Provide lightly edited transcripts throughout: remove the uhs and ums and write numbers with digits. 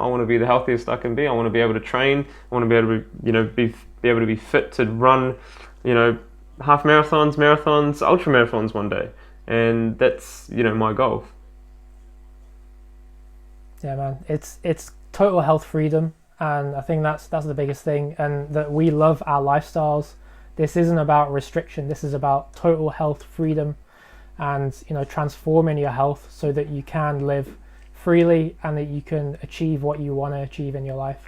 want to be the healthiest I can be. I want to be able to train. I want to be able to, be able to be fit to run, half marathons, ultra marathons one day. And that's, my goal. Yeah, man, it's total health freedom, and I think that's the biggest thing, and that we love our lifestyles. This isn't about restriction. This is about total health freedom, and transforming your health so that you can live freely and that you can achieve what you want to achieve in your life.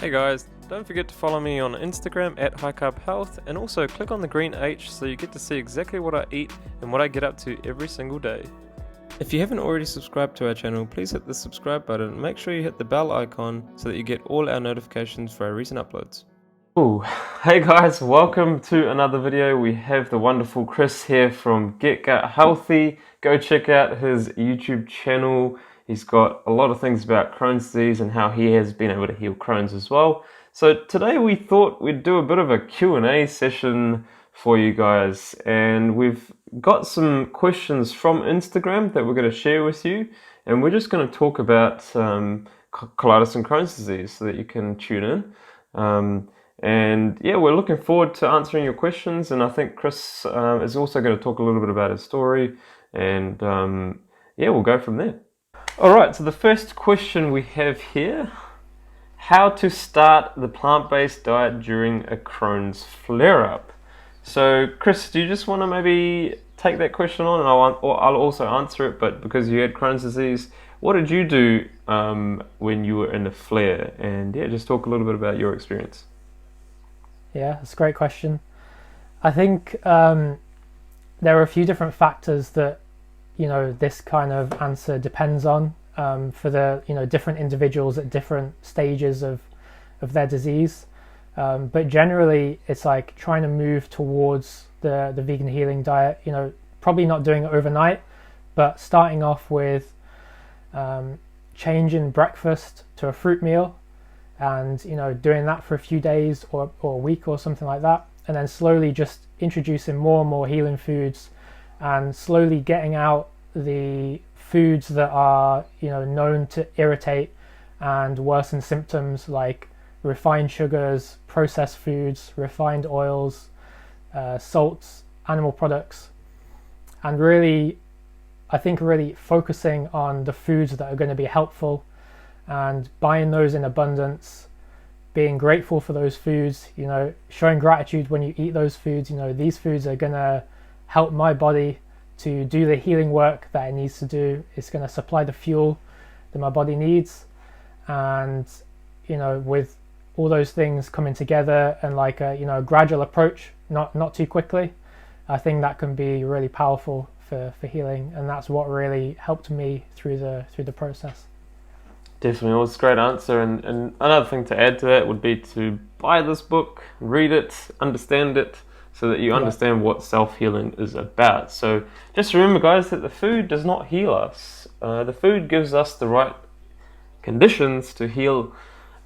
Hey guys, don't forget to follow me on Instagram at highcarbhealth, and also click on the green H so you get to see exactly what I eat and what I get up to every single day. If you haven't already subscribed to our channel, please hit the subscribe button and make sure you hit the bell icon so that you get all our notifications for our recent uploads. Ooh. Hey guys, welcome to another video. We have the wonderful Chris here from Get Gut Healthy. Go check out his YouTube channel. He's got a lot of things about Crohn's disease and how he has been able to heal Crohn's as well. So today we thought we'd do a bit of a Q&A session for you guys, and we've got some questions from Instagram that we're going to share with you, and we're just going to talk about colitis and Crohn's disease so that you can tune in. And yeah, we're looking forward to answering your questions, and I think Chris is also going to talk a little bit about his story, and yeah, we'll go from there. Alright, so the first question we have here: how to start the plant-based diet during a Crohn's flare-up. So Chris, do you just want to maybe take that question on, and I'll also answer it, but because you had Crohn's disease, what did you do when you were in a flare? And yeah, just talk a little bit about your experience. Yeah, that's a great question. I think there are a few different factors that this kind of answer depends on for the different individuals at different stages of their disease. But generally, it's like trying to move towards the vegan healing diet. Probably not doing it overnight, but starting off with changing breakfast to a fruit meal, and doing that for a few days or a week or something like that, and then slowly just introducing more and more healing foods, and slowly getting out the foods that are known to irritate and worsen symptoms, like refined sugars, processed foods, refined oils, salts, animal products, and really focusing on the foods that are going to be helpful and buying those in abundance, being grateful for those foods, showing gratitude when you eat those foods. These foods are going to help my body to do the healing work that it needs to do. It's going to supply the fuel that my body needs, and with all those things coming together and like a gradual approach, not too quickly, I think that can be really powerful for healing, and that's what really helped me through the process. Definitely, well, it's a great answer, and another thing to add to that would be to buy this book, read it, understand it, so that you understand what self-healing is about. So just remember, guys, that the food does not heal us. The food gives us the right conditions to heal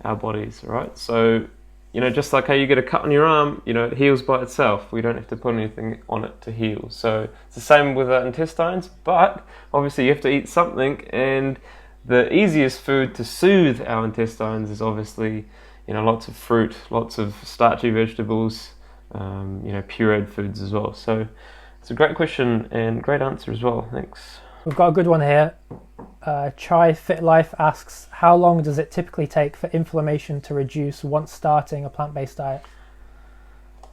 our bodies, right? So, just like how you get a cut on your arm, it heals by itself. We don't have to put anything on it to heal. So it's the same with our intestines, but obviously you have to eat something, and the easiest food to soothe our intestines is obviously, lots of fruit, lots of starchy vegetables, pureed foods as well. So it's a great question and great answer as well. Thanks. We've got a good one here. Chai Fit Life asks, how long does it typically take for inflammation to reduce once starting a plant-based diet?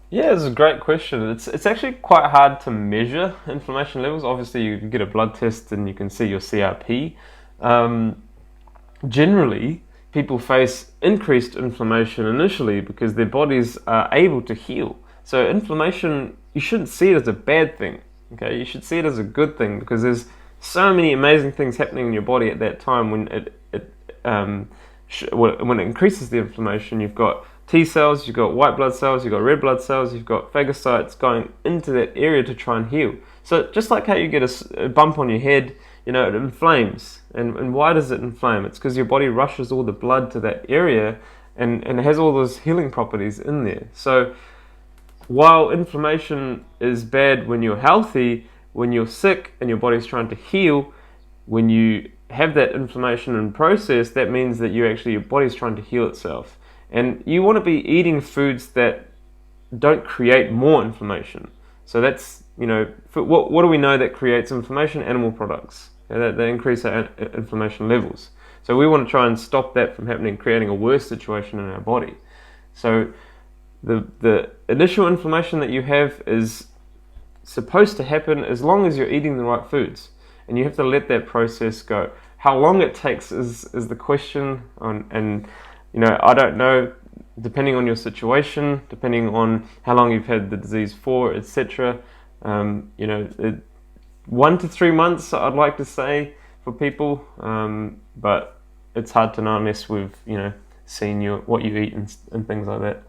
Yeah, it's a great question. It's actually quite hard to measure inflammation levels. Obviously, you get a blood test and you can see your CRP. Generally, people face increased inflammation initially because their bodies are able to heal. So inflammation, you shouldn't see it as a bad thing. Okay, you should see it as a good thing, because there's so many amazing things happening in your body at that time when when it increases the inflammation. You've got T cells, you've got white blood cells, you've got red blood cells, you've got phagocytes going into that area to try and heal. So just like how you get a bump on your head, it inflames. And why does it inflame? It's because your body rushes all the blood to that area, and it has all those healing properties in there. So while inflammation is bad when you're healthy, when you're sick and your body's trying to heal, when you have that inflammation in process, that means that your body's trying to heal itself. And you want to be eating foods that don't create more inflammation. So that's, what do we know that creates inflammation? Animal products. They increase our inflammation levels. So we want to try and stop that from happening, creating a worse situation in our body. So the initial inflammation that you have is supposed to happen as long as you're eating the right foods. And you have to let that process go. How long it takes is the question, and I don't know, depending on your situation, depending on how long you've had the disease for, etc. 1 to 3 months, I'd like to say, for people, but it's hard to know unless we've seen what you eat and things like that.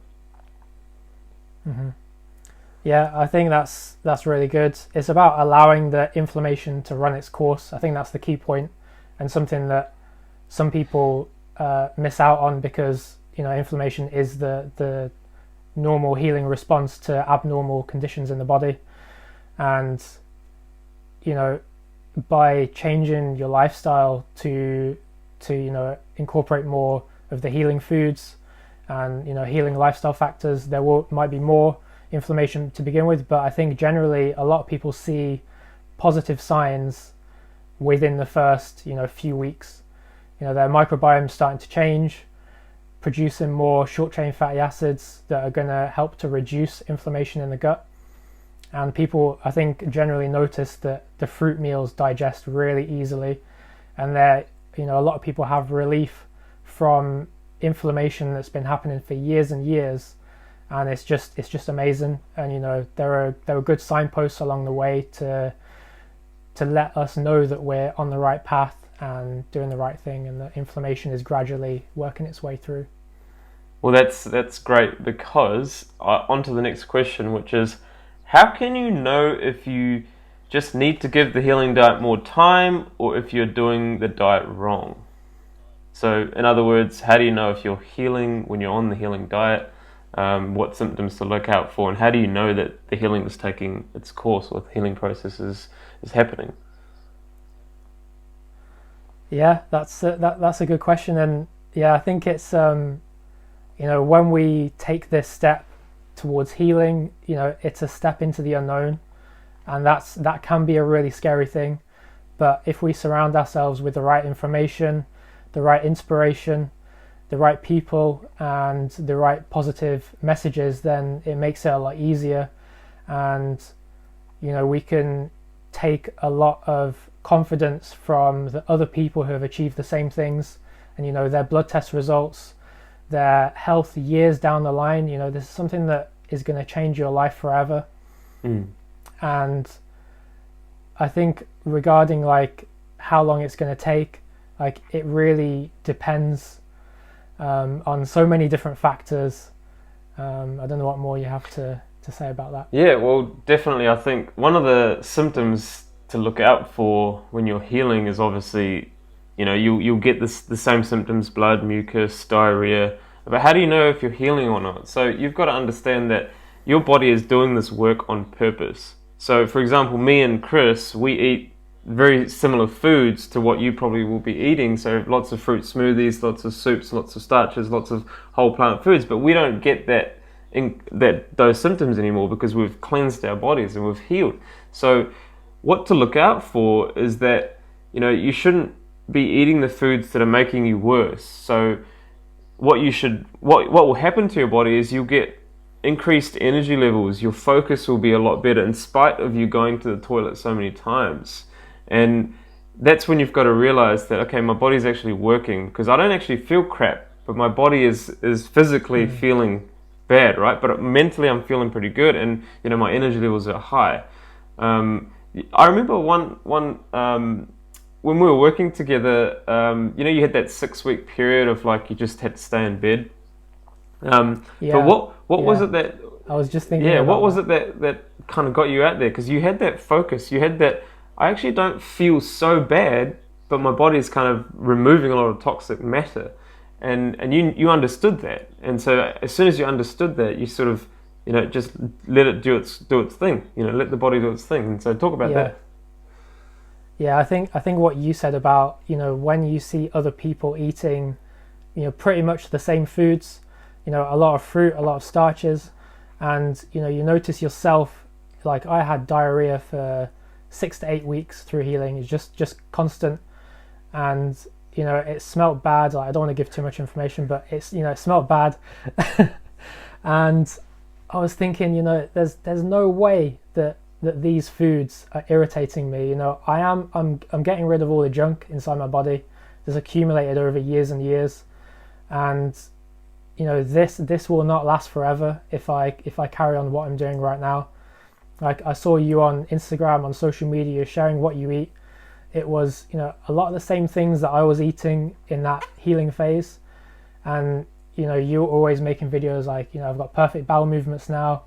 Mm-hmm. Yeah, I think that's really good. It's about allowing the inflammation to run its course. I think that's the key point, and something that some people miss out on, because inflammation is the normal healing response to abnormal conditions in the body. And by changing your lifestyle to incorporate more of the healing foods and healing lifestyle factors, there might be more inflammation to begin with, but I think generally a lot of people see positive signs within the first few weeks. Their microbiome starting to change, producing more short chain fatty acids that are going to help to reduce inflammation in the gut. And people, I think, generally notice that the fruit meals digest really easily, and that a lot of people have relief from inflammation that's been happening for years and years. And it's just amazing. And there are good signposts along the way to let us know that we're on the right path and doing the right thing, and that inflammation is gradually working its way through. Well, that's great, because on to the next question, which is, how can you know if you just need to give the healing diet more time, or if you're doing the diet wrong? So in other words, how do you know if you're healing when you're on the healing diet? What symptoms to look out for, and how do you know that the healing is taking its course, or the healing process is happening? Yeah, that's a good question. And yeah, I think it's when we take this step towards healing, it's a step into the unknown, and that can be a really scary thing. But if we surround ourselves with the right information, the right inspiration, the right people, and the right positive messages, then it makes it a lot easier. And we can take a lot of confidence from the other people who have achieved the same things, and their blood test results, their health years down the line. This is something that is going to change your life forever. And I think regarding how long it's going to take, it really depends on so many different factors. I don't know what more you have to say about that. Yeah, well, definitely. I think one of the symptoms to look out for when you're healing is obviously, you'll get the same symptoms: blood, mucus, diarrhea. But how do you know if you're healing or not? So you've got to understand that your body is doing this work on purpose. So, for example, me and Chris, we eat very similar foods to what you probably will be eating. So lots of fruit smoothies, lots of soups, lots of starches, lots of whole plant foods. But we don't get those symptoms anymore, because we've cleansed our bodies and we've healed. So what to look out for is that you shouldn't be eating the foods that are making you worse. So what will happen to your body is you'll get increased energy levels. Your focus will be a lot better in spite of you going to the toilet so many times. And that's when you've got to realize that, okay, my body's actually working, because I don't actually feel crap, but my body is physically feeling bad, right? But mentally I'm feeling pretty good, and my energy levels are high. I remember one when we were working together. You had that 6 week period of like you just had to stay in bed. But what was it that I was just thinking? Yeah, about what was that. it that kind of got you out there? Because you had that focus. You had that. I actually don't feel so bad, but my body's kind of removing a lot of toxic matter, and you understood that. And so as soon as you understood that, you sort of just let it do its thing. Let the body do its thing. And so talk about that. Yeah, I think what you said about when you see other people eating, pretty much the same foods, a lot of fruit, a lot of starches, and you notice yourself, like I had diarrhea for 6 to 8 weeks through healing. It's just constant, and it smelled bad. Like, I don't want to give too much information, but it smelled bad. And I was thinking, there's no way that these foods are irritating me. I'm getting rid of all the junk inside my body that's accumulated over years and years, and this will not last forever if I carry on what I'm doing right now. Like, I saw you on Instagram, on social media, sharing what you eat. It was a lot of the same things that I was eating in that healing phase, and you were always making videos like I've got perfect bowel movements now,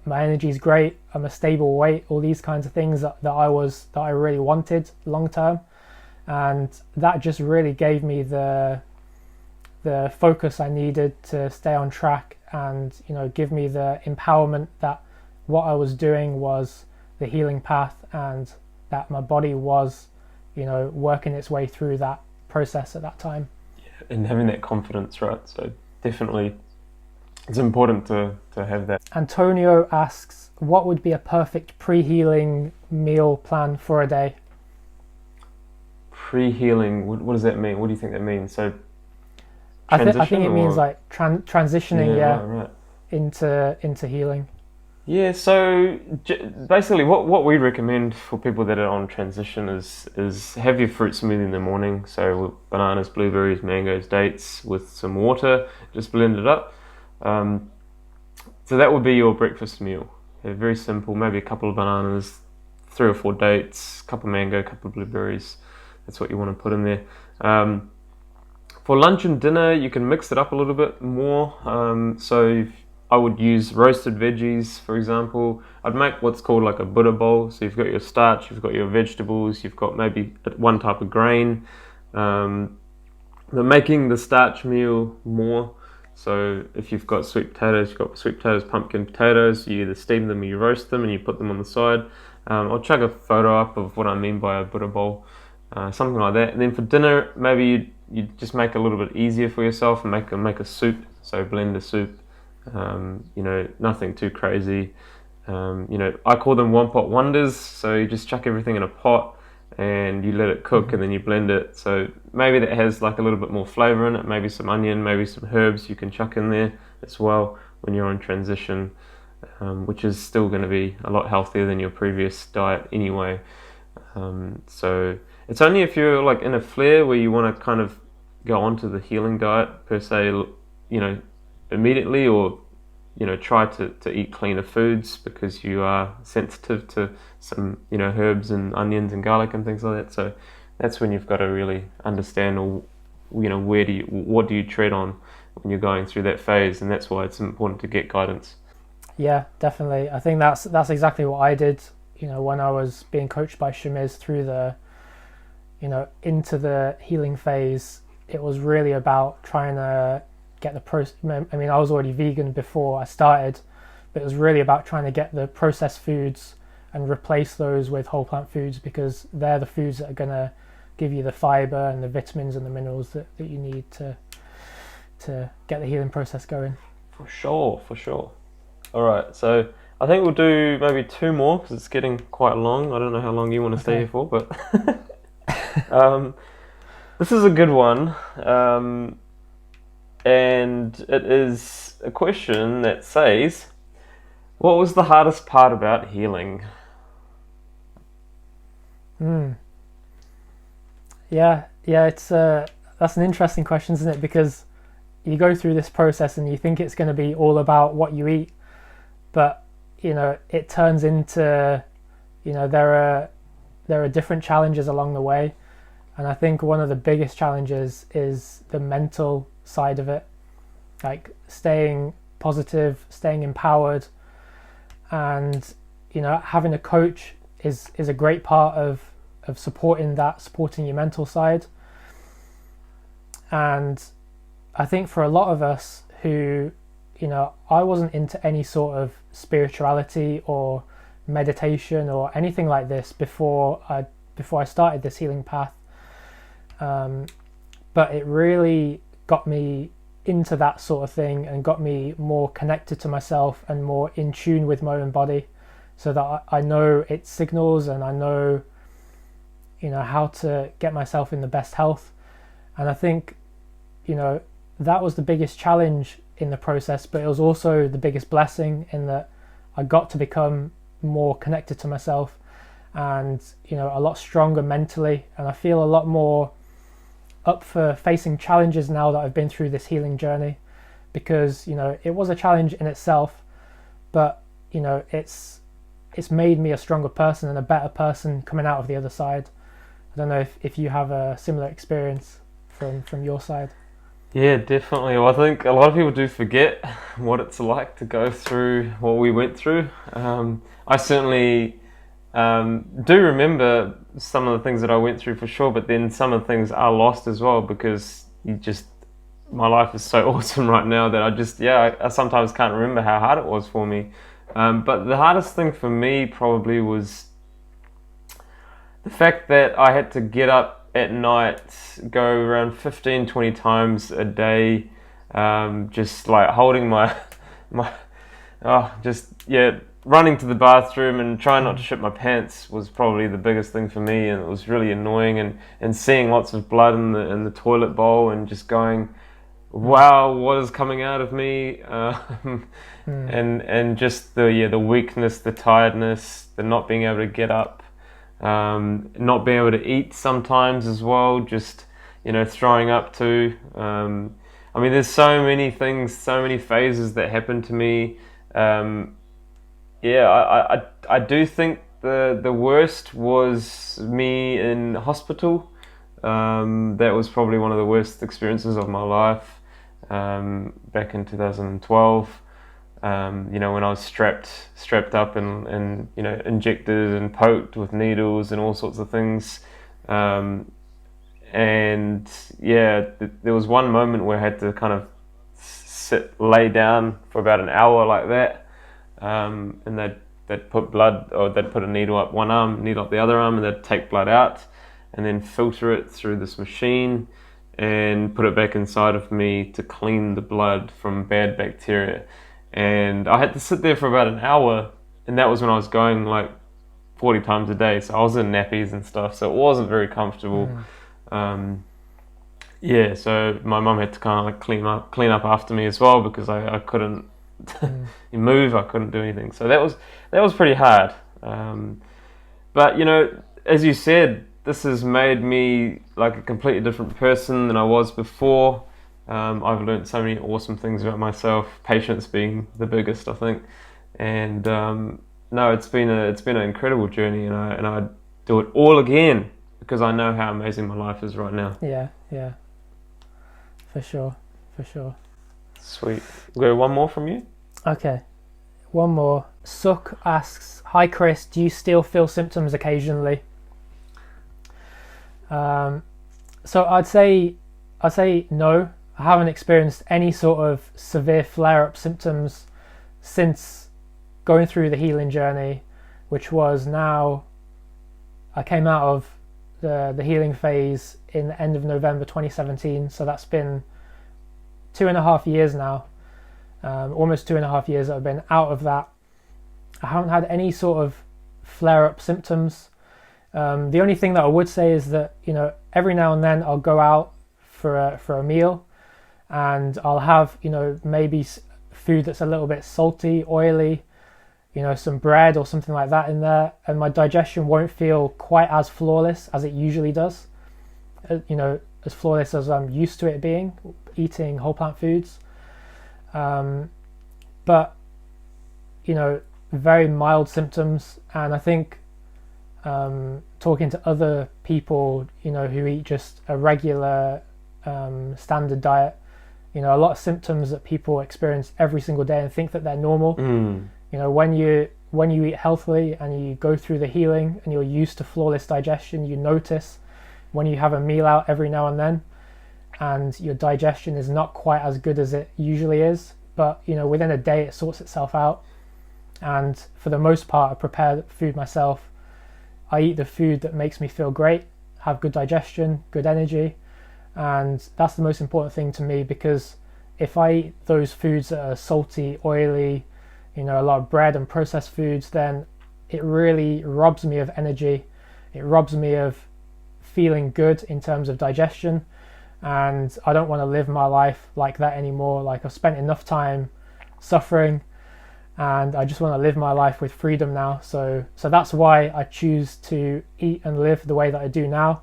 my energy's great, I'm a stable weight, all these kinds of things that I really wanted long term, and that just really gave me the focus I needed to stay on track, and give me the empowerment that what I was doing was the healing path, and that my body was working its way through that process at that time. Yeah, and having that confidence, right? So definitely it's important to have that. Antonio asks, what would be a perfect pre-healing meal plan for a day? Pre-healing, what does that mean? What do you think that means? So I think it means like transitioning right. into healing. Yeah, so basically what we recommend for people that are on transition is have your fruit smoothie in the morning. So with bananas, blueberries, mangoes, dates with some water, just blend it up. So that would be your breakfast meal. Very simple, maybe a couple of bananas, 3 or 4 dates, a couple of mango, a couple of blueberries. That's what you want to put in there. For lunch and dinner, you can mix it up a little bit more. So I would use roasted veggies, for example. I'd make what's called like a Buddha bowl. So you've got your starch, you've got your vegetables, you've got maybe one type of grain. But making the starch meal more. So if you've got sweet potatoes, you've got sweet potatoes, pumpkin potatoes, you either steam them or you roast them and you put them on the side. I'll chuck a photo up of what I mean by a Buddha bowl, something like that. And then for dinner, maybe you just make it a little bit easier for yourself and make a soup. So blend a soup. Nothing too crazy. I call them one pot wonders. So you just chuck everything in a pot and you let it cook, and then you blend it. So maybe that has like a little bit more flavor in it. Maybe some onion, maybe some herbs you can chuck in there as well when you're on transition, which is still going to be a lot healthier than your previous diet anyway. So it's only if you're like in a flare where you want to kind of go onto the healing diet per se, immediately, or try to eat cleaner foods because you are sensitive to some herbs and onions and garlic and things like that. So that's when you've got to really understand, or what do you tread on when you're going through that phase, and that's why it's important to get guidance. Yeah, definitely. I think that's exactly what I did when I was being coached by Shamiz through the into the healing phase. It was really about trying to get the process. I mean, I was already vegan before I started, but it was really about trying to get the processed foods and replace those with whole plant foods, because they're the foods that are going to give you the fiber and the vitamins and the minerals that you need to get the healing process going. For sure. All right, so I think we'll do maybe 2 more because it's getting quite long. I don't know how long you want to stay here for, but this is a good one. And it is a question that says, what was the hardest part about healing? Yeah, it's that's an interesting question, isn't it? Because you go through this process and you think it's going to be all about what you eat, but it turns into there are different challenges along the way, and I think one of the biggest challenges is the mental side of it, like staying positive, staying empowered, and having a coach is a great part of supporting your mental side. And I think for a lot of us who, I wasn't into any sort of spirituality or meditation or anything like this before I started this healing path, but it really got me into that sort of thing and got me more connected to myself and more in tune with my own body, so that I know its signals and I know how to get myself in the best health. And I think that was the biggest challenge in the process, but it was also the biggest blessing in that I got to become more connected to myself and a lot stronger mentally, and I feel a lot more up for facing challenges now that I've been through this healing journey, because it was a challenge in itself, but it's made me a stronger person and a better person coming out of the other side. I don't know if you have a similar experience from your side. Yeah, definitely. Well, I think a lot of people do forget what it's like to go through what we went through. I certainly do remember some of the things that I went through for sure, but then some of the things are lost as well, because my life is so awesome right now that I sometimes can't remember how hard it was for me. But the hardest thing for me probably was the fact that I had to get up at night, go around 15-20 times a day, just like holding running to the bathroom and trying not to shit my pants was probably the biggest thing for me, and it was really annoying, and seeing lots of blood in the toilet bowl and just going, wow, what is coming out of me? And just the weakness, the tiredness, the not being able to get up, not being able to eat sometimes as well, just throwing up too. I mean, there's so many things, so many phases that happened to me. I do think the worst was me in hospital. That was probably one of the worst experiences of my life, back in 2012. When I was strapped up and injected and poked with needles and all sorts of things. There was one moment where I had to kind of lay down for about an hour like that, and they'd put blood, or they'd put a needle up one arm, needle up the other arm, and they'd take blood out and then filter it through this machine and put it back inside of me to clean the blood from bad bacteria. And I had to sit there for about an hour, and that was when I was going like 40 times a day, so I was in nappies and stuff, so it wasn't very comfortable. So my mum had to kind of like clean up after me as well, because I couldn't move, I couldn't do anything, so that was pretty hard. But as you said, this has made me like a completely different person than I was before. I've learned so many awesome things about myself, patience being the biggest, I think. And it's been an incredible journey, and I'd do it all again, because I know how amazing my life is right now. Yeah, for sure. Sweet. We'll go one more from you. Okay, one more. Suk asks, "Hi Chris, do you still feel symptoms occasionally?" So I'd say no. I haven't experienced any sort of severe flare-up symptoms since going through the healing journey, which was now, I came out of the healing phase in the end of November 2017, so that's been 2.5 years now, almost 2.5 years that I've been out of that. I haven't had any sort of flare-up symptoms. The only thing that I would say is that every now and then I'll go out for a meal, and I'll have maybe food that's a little bit salty, oily, some bread or something like that in there, and my digestion won't feel quite as flawless as it usually does, as flawless as I'm used to it being, eating whole plant foods. But very mild symptoms, and I think talking to other people, who eat just a regular standard diet, a lot of symptoms that people experience every single day and think that they're normal. When you eat healthily and you go through the healing and you're used to flawless digestion, you notice when you have a meal out every now and then and your digestion is not quite as good as it usually is, but within a day it sorts itself out. And for the most part, I prepare food myself. I eat the food that makes me feel great, have good digestion, good energy, and that's the most important thing to me, because if I eat those foods that are salty, oily, a lot of bread and processed foods, then it really robs me of energy. It robs me of feeling good in terms of digestion, and I don't want to live my life like that anymore. Like, I've spent enough time suffering and I just want to live my life with freedom now. So that's why I choose to eat and live the way that I do now,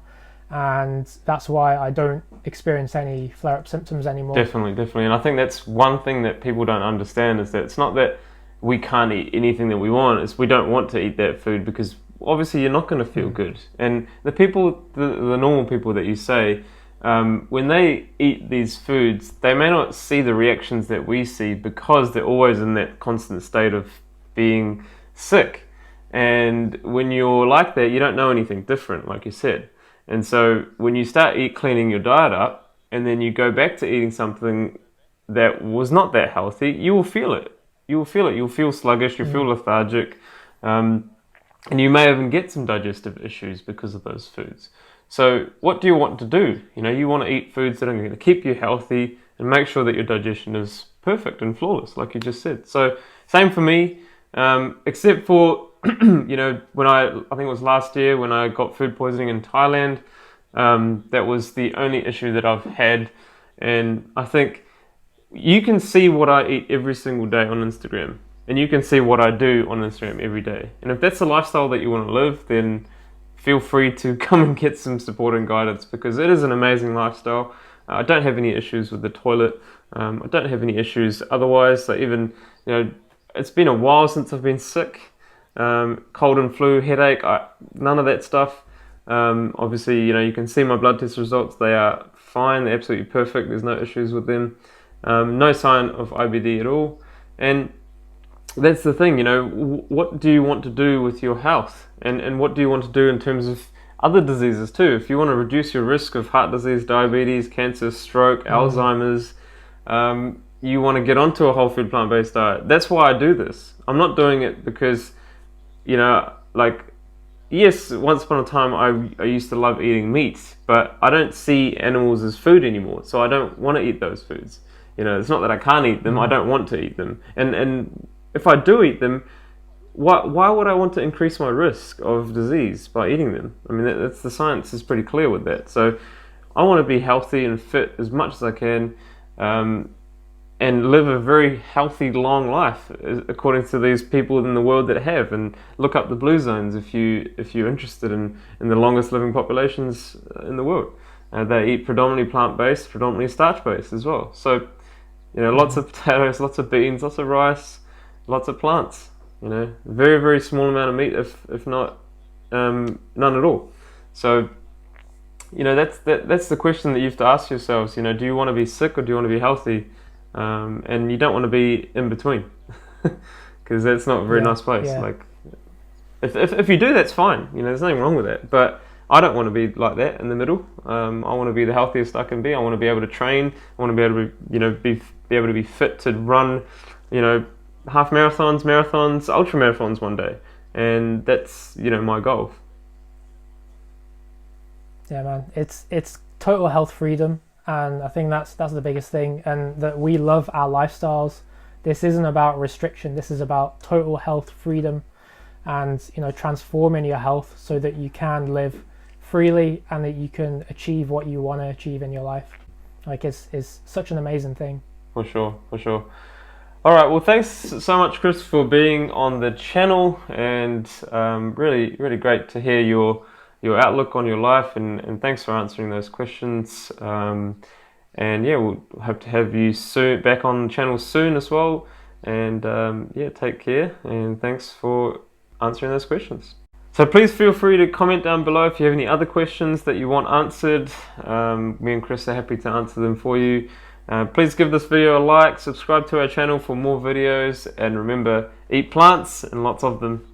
and that's why I don't experience any flare-up symptoms anymore. Definitely. And I think that's one thing that people don't understand, is that it's not that we can't eat anything that we want, it's we don't want to eat that food, because obviously you're not going to feel good. And the people, the normal people that you say, when they eat these foods, they may not see the reactions that we see, because they're always in that constant state of being sick. And when you're like that, you don't know anything different, like you said. And so when you start cleaning your diet up, and then you go back to eating something that was not that healthy, you will feel it. You'll feel sluggish, you'll feel lethargic, and you may even get some digestive issues because of those foods. So what do you want to do? You want to eat foods that are going to keep you healthy and make sure that your digestion is perfect and flawless, like you just said. So same for me, except for, when I think it was last year when I got food poisoning in Thailand. That was the only issue that I've had. And I think you can see what I eat every single day on Instagram, and you can see what I do on Instagram every day. And if that's the lifestyle that you want to live, then feel free to come and get some support and guidance, because it is an amazing lifestyle. I don't have any issues with the toilet. I don't have any issues otherwise. So even, it's been a while since I've been sick. Cold and flu, headache, none of that stuff. Obviously, you can see my blood test results. They are fine. They're absolutely perfect. There's no issues with them. No sign of IBD at all. And that's the thing, what do you want to do with your health? And what do you want to do in terms of other diseases too? If you want to reduce your risk of heart disease, diabetes, cancer, stroke, Alzheimer's, you want to get onto a whole food plant-based diet. That's why I do this. I'm not doing it because, yes, once upon a time I used to love eating meat, but I don't see animals as food anymore, so I don't want to eat those foods. It's not that I can't eat them, I don't want to eat them. And if I do eat them, why would I want to increase my risk of disease by eating them? I mean, that's the science is pretty clear with that. So I want to be healthy and fit as much as I can, and live a very healthy, long life, according to these people in the world that have. And look up the blue zones if you're interested in the longest living populations in the world. They eat predominantly plant-based, predominantly starch-based as well. So, lots of potatoes, lots of beans, lots of rice, lots of plants. Very, very small amount of meat, if not none at all. So, that's the question that you have to ask yourselves. Do you want to be sick or do you want to be healthy? And you don't want to be in between, because that's not a very nice place. Yeah. Like, if you do, that's fine. There's nothing wrong with that. But I don't want to be like that in the middle. I want to be the healthiest I can be. I want to be able to train. I want to be able to, be able to be fit to run, half marathons, ultra marathons one day. And that's, my goal. Yeah, man. It's total health freedom. And I think that's the biggest thing, and that we love our lifestyles. This isn't about restriction. This is about total health freedom, and transforming your health so that you can live freely and that you can achieve what you want to achieve in your life. Like, it's such an amazing thing. For sure. All right. Well, thanks so much, Chris, for being on the channel, and really, really great to hear your outlook on your life, and thanks for answering those questions. And yeah, we'll hope to have you soon back on the channel soon as well. And take care, and thanks for answering those questions. So please feel free to comment down below if you have any other questions that you want answered. Me and Chris are happy to answer them for you. Please give this video a like, subscribe to our channel for more videos, and remember, eat plants and lots of them.